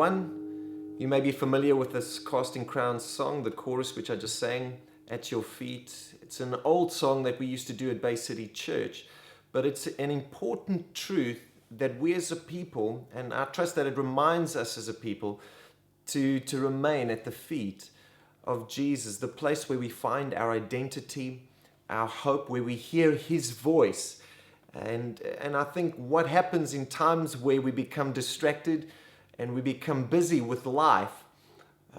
1, you may be familiar with this Casting Crowns song, the chorus which I just sang, At Your Feet. It's an old song that we used to do at Bay City Church, but it's an important truth that we as a people, and I trust that it reminds us as a people, to remain at the feet of Jesus, the place where we find our identity, our hope, where we hear His voice. And I think what happens in times where we become distracted and we become busy with life,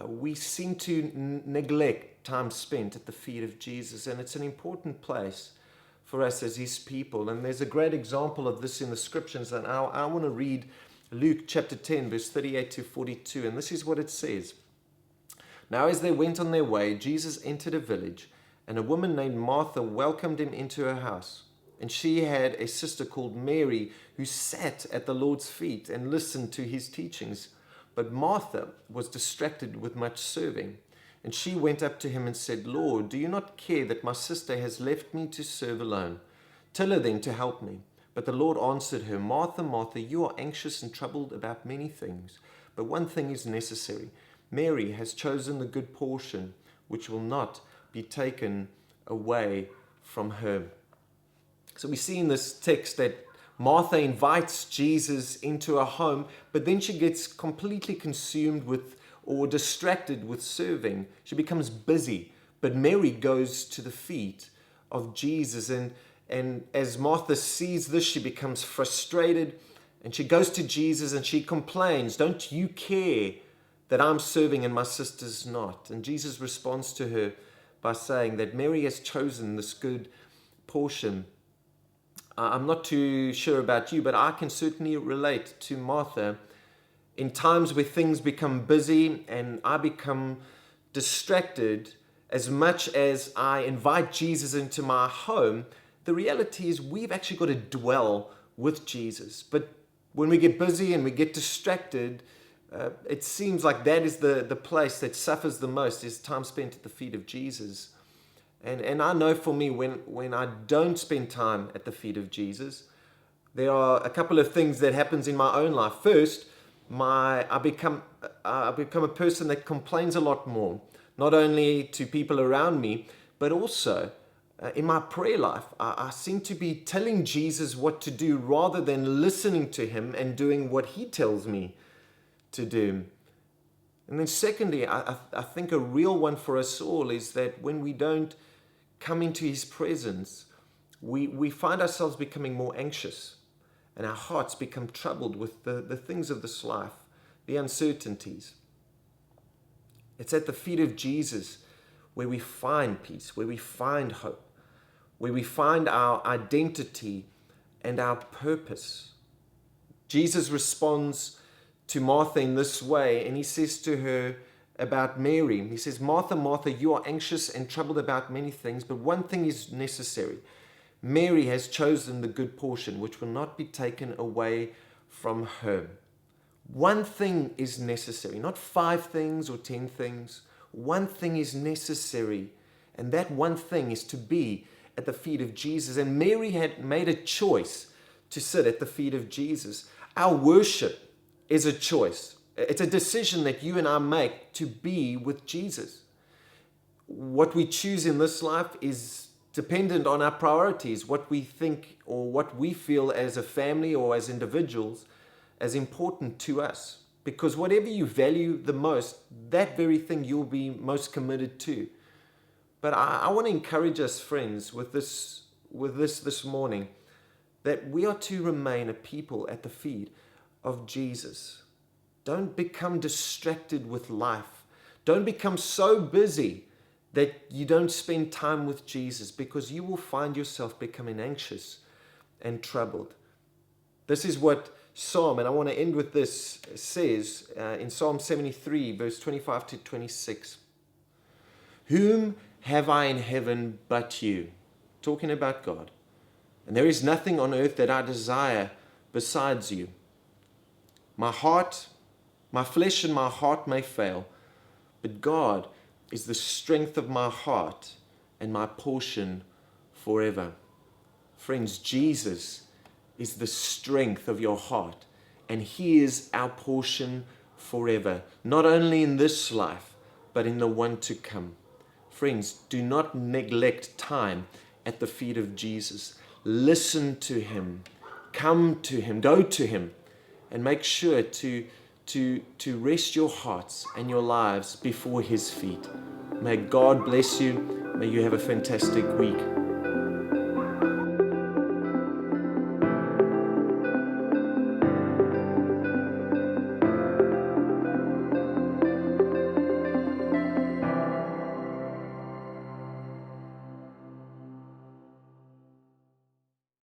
we seem to neglect time spent at the feet of Jesus. And it's an important place for us as His people. And there's a great example of this in the scriptures. And I want to read Luke chapter 10, verse 38 to 42. And this is what it says. Now as they went on their way, Jesus entered a village, and a woman named Martha welcomed Him into her house. And she had a sister called Mary, who sat at the Lord's feet and listened to His teachings. But Martha was distracted with much serving. And she went up to Him and said, Lord, do you not care that my sister has left me to serve alone? Tell her then to help me. But the Lord answered her, Martha, Martha, you are anxious and troubled about many things, but one thing is necessary. Mary has chosen the good portion, which will not be taken away from her. So we see in this text that Martha invites Jesus into her home, but then she gets completely consumed with or distracted with serving. She becomes busy, but Mary goes to the feet of Jesus. And as Martha sees this, she becomes frustrated, and she goes to Jesus and she complains, don't you care that I'm serving and my sister's not? And Jesus responds to her by saying that Mary has chosen this good portion. I'm not too sure about you, but I can certainly relate to Martha in times where things become busy and I become distracted. As much as I invite Jesus into my home, the reality is we've actually got to dwell with Jesus. But when we get busy and we get distracted, it seems like that is the place that suffers the most, is time spent at the feet of Jesus. And I know for me, when I don't spend time at the feet of Jesus, there are a couple of things that happens in my own life. First, I become a person that complains a lot more, not only to people around me, but also in my prayer life. I seem to be telling Jesus what to do rather than listening to Him and doing what He tells me to do. And then secondly, I think a real one for us all is that when we don't come into His presence, we find ourselves becoming more anxious, and our hearts become troubled with the things of this life, the uncertainties. It's at the feet of Jesus where we find peace, where we find hope, where we find our identity and our purpose. Jesus responds to Martha in this way, and He says to her about Mary, He says, Martha, Martha, you are anxious and troubled about many things, but one thing is necessary. Mary has chosen the good portion, which will not be taken away from her. One thing is necessary, not 5 things or 10 things. One thing is necessary, and that one thing is to be at the feet of Jesus. And Mary had made a choice to sit at the feet of Jesus. Our worship is a choice. It's a decision that you and I make to be with Jesus. What we choose in this life is dependent on our priorities, what we think or what we feel as a family or as individuals as important to us. Because whatever you value the most, that very thing you'll be most committed to. But I want to encourage us, friends, with this morning, that we are to remain a people at the feet of Jesus. Don't become distracted with life. Don't become so busy that you don't spend time with Jesus, because you will find yourself becoming anxious and troubled. This is what Psalm, and I want to end with this, says in Psalm 73, verse 25 to 26. Whom have I in heaven but you? Talking about God. And there is nothing on earth that I desire besides you. My flesh and my heart may fail, but God is the strength of my heart and my portion forever. Friends, Jesus is the strength of your heart, and He is our portion forever, not only in this life, but in the one to come. Friends, do not neglect time at the feet of Jesus. Listen to him, come to him, go to him, and make sure to rest your hearts and your lives before his feet. May God bless you. May you have a fantastic week.